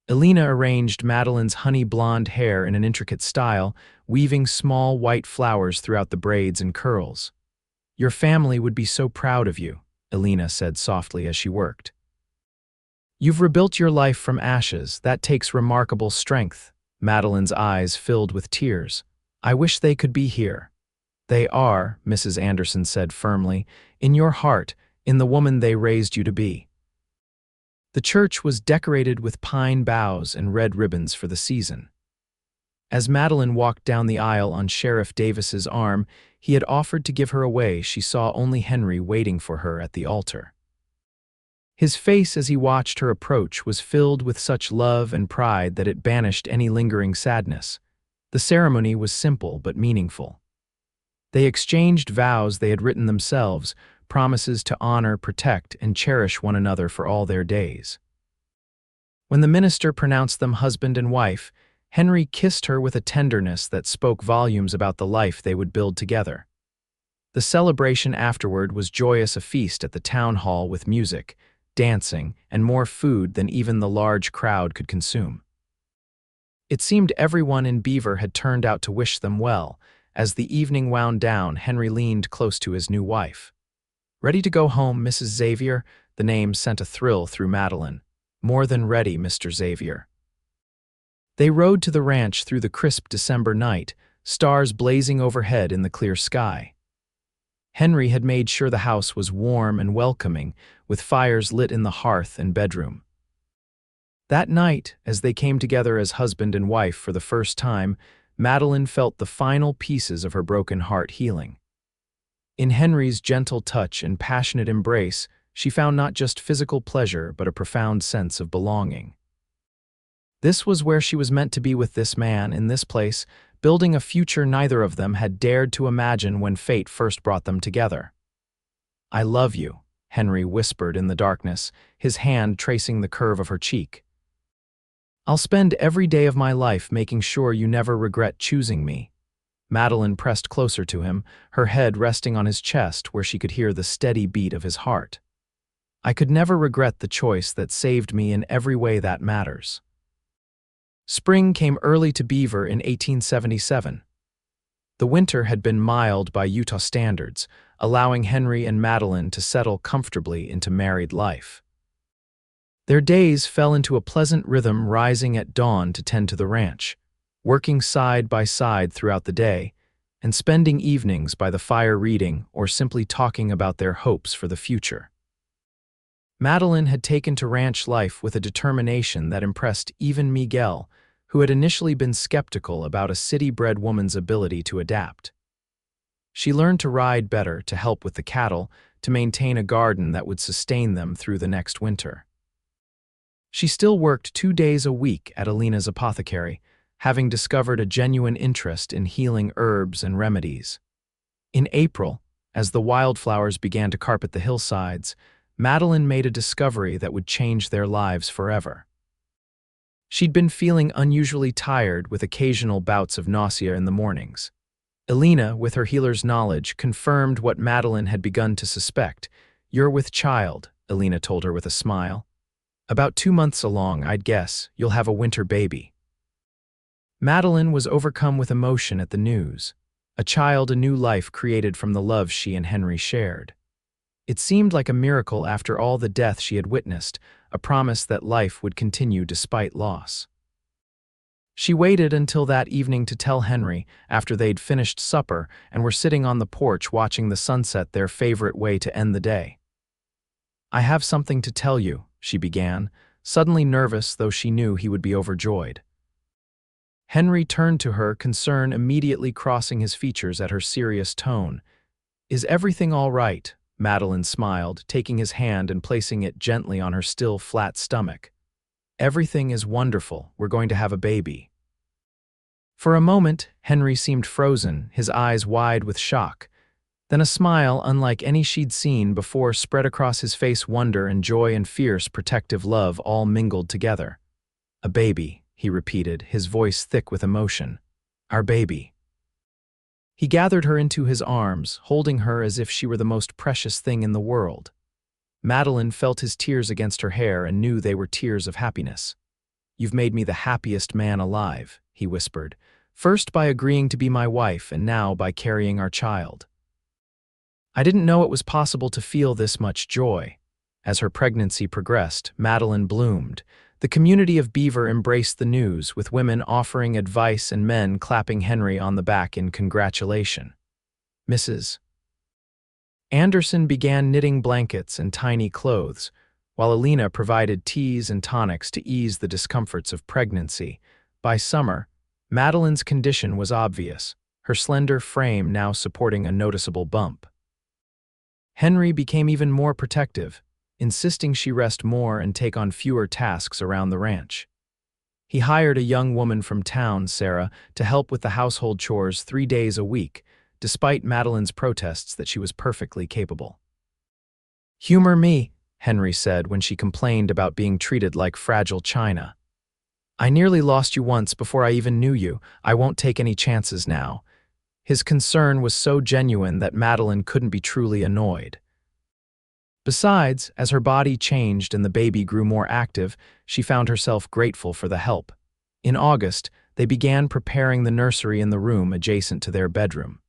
Elena arranged Madeline's honey blonde hair in an intricate style, weaving small white flowers throughout the braids and curls. "Your family would be so proud of you," Elena said softly as she worked. "You've rebuilt your life from ashes. That takes remarkable strength." Madeline's eyes filled with tears. "I wish they could be here." "They are," Mrs. Anderson said firmly, "in your heart, in the woman they raised you to be." The church was decorated with pine boughs and red ribbons for the season. As Madeline walked down the aisle on Sheriff Davis's arm, he had offered to give her away. She saw only Henry waiting for her at the altar. His face as he watched her approach was filled with such love and pride that it banished any lingering sadness. The ceremony was simple but meaningful. They exchanged vows they had written themselves, promises to honor, protect, and cherish one another for all their days. When the minister pronounced them husband and wife, Henry kissed her with a tenderness that spoke volumes about the life they would build together. The celebration afterward was joyous, a feast at the town hall with music, dancing, and more food than even the large crowd could consume. It seemed everyone in Beaver had turned out to wish them well. As the evening wound down, Henry leaned close to his new wife. "Ready to go home, Mrs. Xavier?" The name sent a thrill through Madeline. "More than ready, Mr. Xavier." They rode to the ranch through the crisp December night, stars blazing overhead in the clear sky. Henry had made sure the house was warm and welcoming, with fires lit in the hearth and bedroom. That night, as they came together as husband and wife for the first time, Madeline felt the final pieces of her broken heart healing. In Henry's gentle touch and passionate embrace, she found not just physical pleasure but a profound sense of belonging. This was where she was meant to be, with this man, in this place, building a future neither of them had dared to imagine when fate first brought them together. "I love you," Henry whispered in the darkness, his hand tracing the curve of her cheek. "I'll spend every day of my life making sure you never regret choosing me." Madeline pressed closer to him, her head resting on his chest where she could hear the steady beat of his heart. "I could never regret the choice that saved me in every way that matters." Spring came early to Beaver in 1877. The winter had been mild by Utah standards, allowing Henry and Madeline to settle comfortably into married life. Their days fell into a pleasant rhythm, rising at dawn to tend to the ranch, working side by side throughout the day, and spending evenings by the fire reading or simply talking about their hopes for the future. Madeline had taken to ranch life with a determination that impressed even Miguel, who had initially been skeptical about a city-bred woman's ability to adapt. She learned to ride better, to help with the cattle, to maintain a garden that would sustain them through the next winter. She still worked 2 days a week at Alina's apothecary, having discovered a genuine interest in healing herbs and remedies. In April, as the wildflowers began to carpet the hillsides, Madeline made a discovery that would change their lives forever. She'd been feeling unusually tired with occasional bouts of nausea in the mornings. Alina, with her healer's knowledge, confirmed what Madeline had begun to suspect. "You're with child," Alina told her with a smile. "About 2 months along, I'd guess, you'll have a winter baby." Madeline was overcome with emotion at the news. A child, a new life created from the love she and Henry shared. It seemed like a miracle after all the death she had witnessed, a promise that life would continue despite loss. She waited until that evening to tell Henry, after they'd finished supper and were sitting on the porch watching the sunset, their favorite way to end the day. "I have something to tell you," she began, suddenly nervous though she knew he would be overjoyed. Henry turned to her, concern immediately crossing his features at her serious tone. "Is everything all right?" Madeline smiled, taking his hand and placing it gently on her still flat stomach. "Everything is wonderful. We're going to have a baby." For a moment, Henry seemed frozen, his eyes wide with shock. Then a smile unlike any she'd seen before spread across his face, wonder and joy and fierce, protective love all mingled together. "A baby," he repeated, his voice thick with emotion. "Our baby." He gathered her into his arms, holding her as if she were the most precious thing in the world. Madeline felt his tears against her hair and knew they were tears of happiness. "You've made me the happiest man alive," he whispered, "first by agreeing to be my wife and now by carrying our child." "I didn't know it was possible to feel this much joy." As her pregnancy progressed, Madeline bloomed. The community of Beaver embraced the news, with women offering advice and men clapping Henry on the back in congratulation. Mrs. Anderson began knitting blankets and tiny clothes, while Alina provided teas and tonics to ease the discomforts of pregnancy. By summer, Madeline's condition was obvious, her slender frame now supporting a noticeable bump. Henry became even more protective, insisting she rest more and take on fewer tasks around the ranch. He hired a young woman from town, Sarah, to help with the household chores 3 days a week, despite Madeline's protests that she was perfectly capable. "Humor me," Henry said when she complained about being treated like fragile china. "I nearly lost you once before I even knew you. I won't take any chances now." His concern was so genuine that Madeline couldn't be truly annoyed. Besides, as her body changed and the baby grew more active, she found herself grateful for the help. In August, they began preparing the nursery in the room adjacent to their bedroom.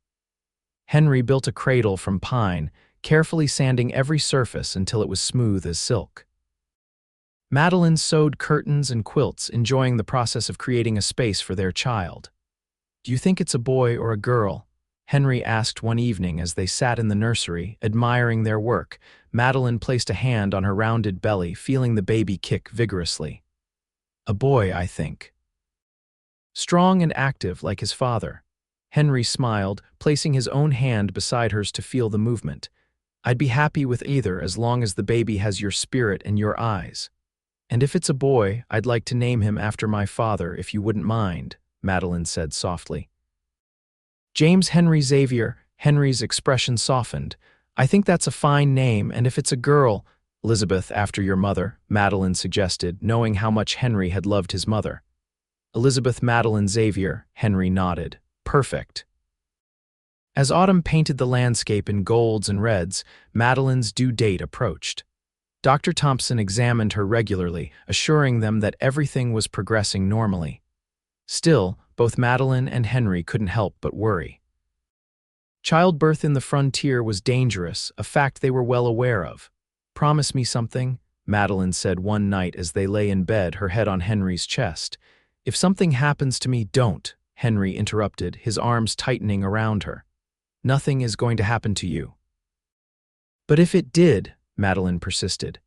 Henry built a cradle from pine, carefully sanding every surface until it was smooth as silk. Madeline sewed curtains and quilts, enjoying the process of creating a space for their child. "Do you think it's a boy or a girl?" Henry asked one evening as they sat in the nursery, admiring their work. Madeline placed a hand on her rounded belly, feeling the baby kick vigorously. "A boy, I think." Strong and active like his father. Henry smiled, placing his own hand beside hers to feel the movement. "I'd be happy with either as long as the baby has your spirit and your eyes. And if it's a boy, I'd like to name him after my father, if you wouldn't mind," Madeline said softly. "James Henry Xavier." Henry's expression softened. "I think that's a fine name, and if it's a girl—" "Elizabeth, after your mother," Madeline suggested, knowing how much Henry had loved his mother. "Elizabeth Madeline Xavier," Henry nodded. "Perfect." As autumn painted the landscape in golds and reds, Madeline's due date approached. Dr. Thompson examined her regularly, assuring them that everything was progressing normally. Still, both Madeline and Henry couldn't help but worry. Childbirth in the frontier was dangerous, a fact they were well aware of. "Promise me something," Madeline said one night as they lay in bed, her head on Henry's chest. "If something happens to me, don't," Henry interrupted, his arms tightening around her. "Nothing is going to happen to you." "But if it did," Madeline persisted,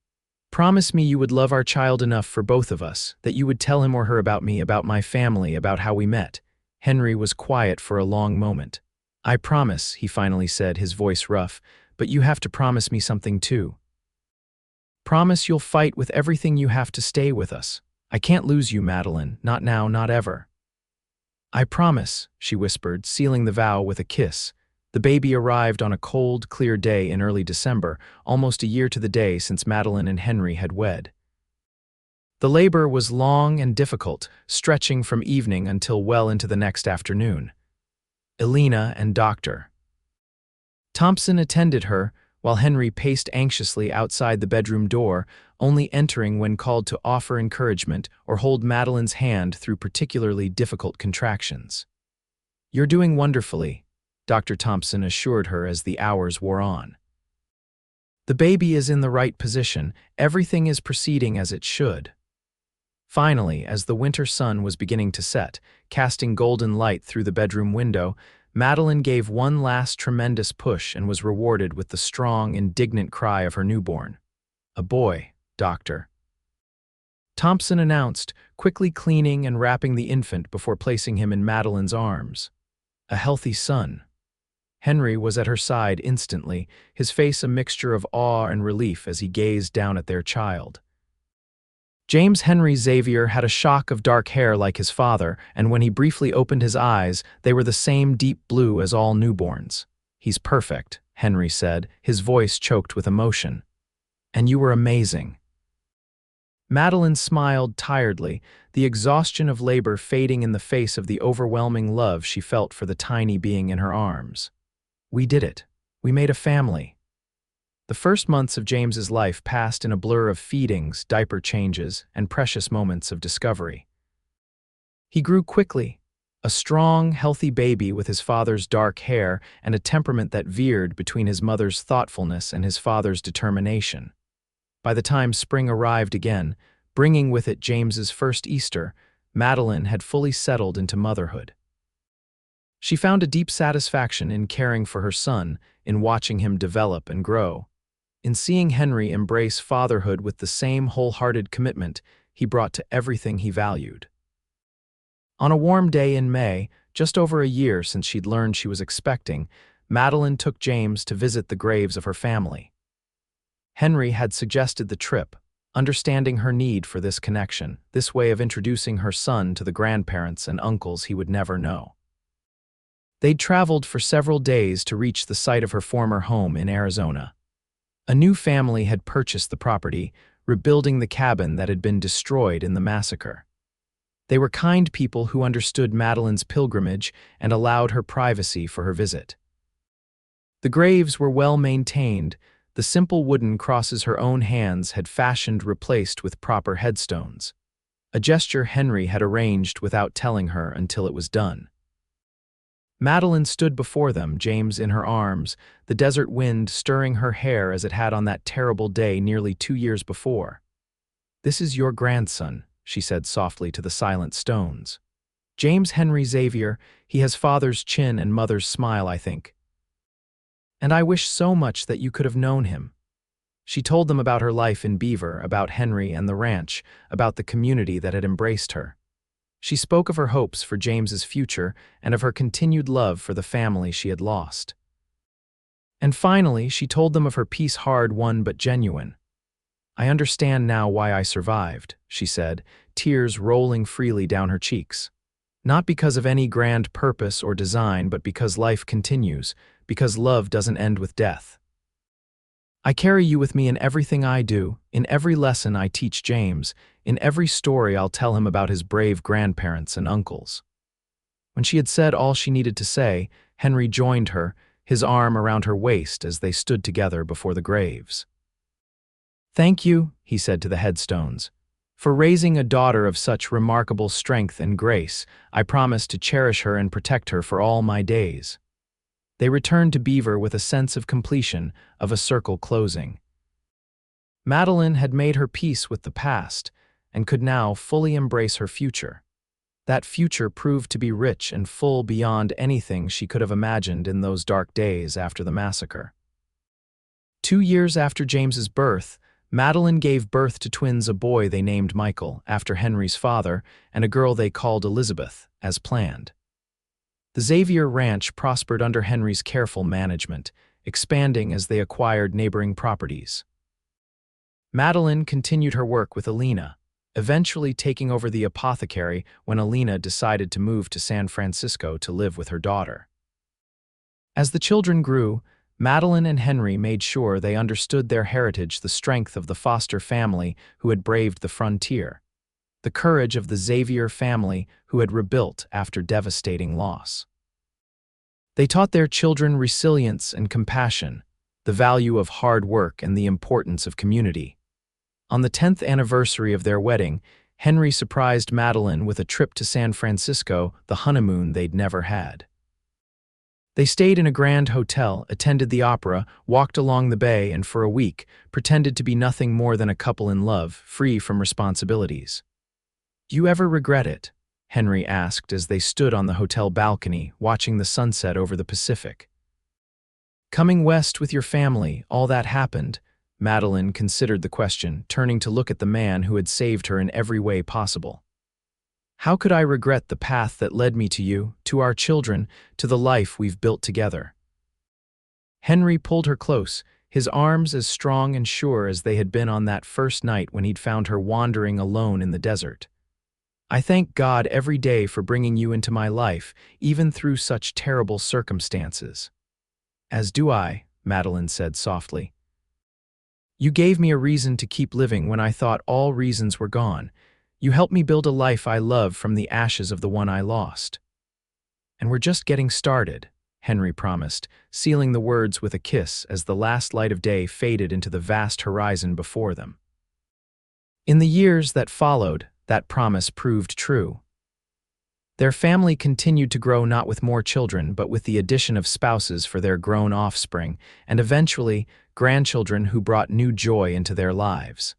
"promise me you would love our child enough for both of us, that you would tell him or her about me, about my family, about how we met." Henry was quiet for a long moment. "I promise," he finally said, his voice rough, "but you have to promise me something too. Promise you'll fight with everything you have to stay with us. I can't lose you, Madeline, not now, not ever." "I promise," she whispered, sealing the vow with a kiss. The baby arrived on a cold, clear day in early December, almost a year to the day since Madeline and Henry had wed. The labor was long and difficult, stretching from evening until well into the next afternoon. Elena and Dr. Thompson attended her, while Henry paced anxiously outside the bedroom door, only entering when called to offer encouragement or hold Madeline's hand through particularly difficult contractions. "You're doing wonderfully," Dr. Thompson assured her as the hours wore on. "The baby is in the right position, everything is proceeding as it should." Finally, as the winter sun was beginning to set, casting golden light through the bedroom window, Madeline gave one last tremendous push and was rewarded with the strong, indignant cry of her newborn. "A boy, Doctor," Thompson announced, quickly cleaning and wrapping the infant before placing him in Madeline's arms. "A healthy son." Henry was at her side instantly, his face a mixture of awe and relief as he gazed down at their child. James Henry Xavier had a shock of dark hair like his father, and when he briefly opened his eyes, they were the same deep blue as all newborns. "He's perfect," Henry said, his voice choked with emotion. "And you were amazing." Madeline smiled tiredly, the exhaustion of labor fading in the face of the overwhelming love she felt for the tiny being in her arms. "We did it. We made a family." The first months of James's life passed in a blur of feedings, diaper changes, and precious moments of discovery. He grew quickly, a strong, healthy baby with his father's dark hair and a temperament that veered between his mother's thoughtfulness and his father's determination. By the time spring arrived again, bringing with it James's first Easter, Madeline had fully settled into motherhood. She found a deep satisfaction in caring for her son, in watching him develop and grow. In seeing Henry embrace fatherhood with the same wholehearted commitment he brought to everything he valued. On a warm day in May, just over a year since she'd learned she was expecting, Madeline took James to visit the graves of her family. Henry had suggested the trip, understanding her need for this connection, this way of introducing her son to the grandparents and uncles he would never know. They'd traveled for several days to reach the site of her former home in Arizona. A new family had purchased the property, rebuilding the cabin that had been destroyed in the massacre. They were kind people who understood Madeline's pilgrimage and allowed her privacy for her visit. The graves were well maintained, the simple wooden crosses her own hands had fashioned replaced with proper headstones, a gesture Henry had arranged without telling her until it was done. Madeline stood before them, James in her arms, the desert wind stirring her hair as it had on that terrible day nearly 2 years before. "This is your grandson," she said softly to the silent stones. "James Henry Xavier, he has father's chin and mother's smile, I think. And I wish so much that you could have known him." She told them about her life in Beaver, about Henry and the ranch, about the community that had embraced her. She spoke of her hopes for James's future and of her continued love for the family she had lost. And finally, she told them of her peace, hard-won but genuine. "I understand now why I survived," she said, tears rolling freely down her cheeks. "Not because of any grand purpose or design, but because life continues, because love doesn't end with death. I carry you with me in everything I do, in every lesson I teach James, in every story I'll tell him about his brave grandparents and uncles." When she had said all she needed to say, Henry joined her, his arm around her waist as they stood together before the graves. "Thank you," he said to the headstones, "for raising a daughter of such remarkable strength and grace. I promise to cherish her and protect her for all my days." They returned to Beaver with a sense of completion, of a circle closing. Madeline had made her peace with the past and could now fully embrace her future. That future proved to be rich and full beyond anything she could have imagined in those dark days after the massacre. 2 years after James's birth, Madeline gave birth to twins, a boy they named Michael, after Henry's father, and a girl they called Elizabeth, as planned. The Xavier Ranch prospered under Henry's careful management, expanding as they acquired neighboring properties. Madeline continued her work with Alina, eventually taking over the apothecary when Alina decided to move to San Francisco to live with her daughter. As the children grew, Madeline and Henry made sure they understood their heritage, the strength of the Foster family who had braved the frontier, the courage of the Xavier family who had rebuilt after devastating loss. They taught their children resilience and compassion, the value of hard work and the importance of community. On the 10th anniversary of their wedding, Henry surprised Madeline with a trip to San Francisco, the honeymoon they'd never had. They stayed in a grand hotel, attended the opera, walked along the bay, and for a week pretended to be nothing more than a couple in love, free from responsibilities. "Do you ever regret it?" Henry asked as they stood on the hotel balcony, watching the sunset over the Pacific. "Coming west with your family, all that happened," Madeline considered the question, turning to look at the man who had saved her in every way possible. "How could I regret the path that led me to you, to our children, to the life we've built together?" Henry pulled her close, his arms as strong and sure as they had been on that first night when he'd found her wandering alone in the desert. "I thank God every day for bringing you into my life, even through such terrible circumstances." "As do I," Madeline said softly. "You gave me a reason to keep living when I thought all reasons were gone. You helped me build a life I love from the ashes of the one I lost." "And we're just getting started," Henry promised, sealing the words with a kiss as the last light of day faded into the vast horizon before them. In the years that followed, that promise proved true. Their family continued to grow, not with more children, but with the addition of spouses for their grown offspring, and eventually grandchildren who brought new joy into their lives.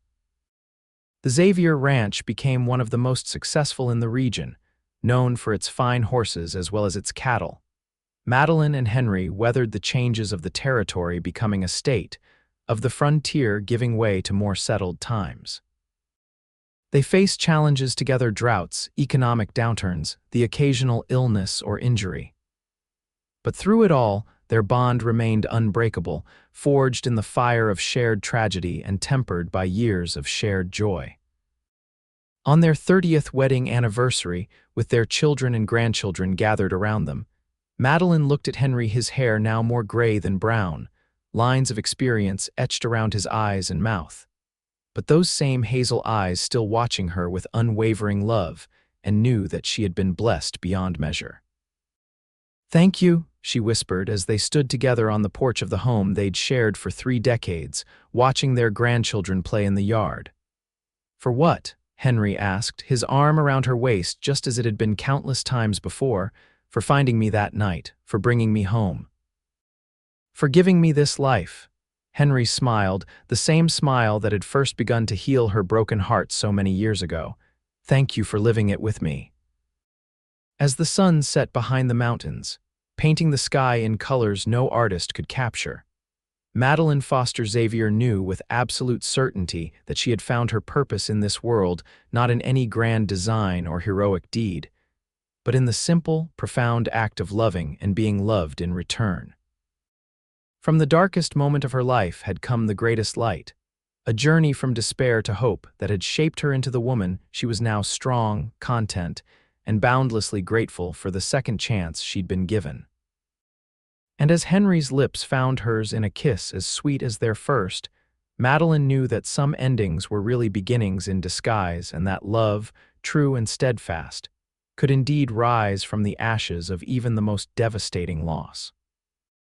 The Xavier Ranch became one of the most successful in the region, known for its fine horses as well as its cattle. Madeline and Henry weathered the changes of the territory becoming a state, of the frontier giving way to more settled times. They faced challenges together: droughts, economic downturns, the occasional illness or injury. But through it all, their bond remained unbreakable, forged in the fire of shared tragedy and tempered by years of shared joy. On their 30th wedding anniversary, with their children and grandchildren gathered around them, Madeline looked at Henry, his hair now more gray than brown, lines of experience etched around his eyes and mouth. But those same hazel eyes still watching her with unwavering love, and knew that she had been blessed beyond measure. "Thank you," she whispered as they stood together on the porch of the home they'd shared for 3 decades, watching their grandchildren play in the yard. "For what?" Henry asked, his arm around her waist just as it had been countless times before. "For finding me that night, for bringing me home. For giving me this life." Henry smiled, the same smile that had first begun to heal her broken heart so many years ago. "Thank you for living it with me." As the sun set behind the mountains, painting the sky in colors no artist could capture, Madeline Foster Xavier knew with absolute certainty that she had found her purpose in this world, not in any grand design or heroic deed, but in the simple, profound act of loving and being loved in return. From the darkest moment of her life had come the greatest light, a journey from despair to hope that had shaped her into the woman she was now, strong, content, and boundlessly grateful for the second chance she'd been given. And as Henry's lips found hers in a kiss as sweet as their first, Madeline knew that some endings were really beginnings in disguise, and that love, true and steadfast, could indeed rise from the ashes of even the most devastating loss.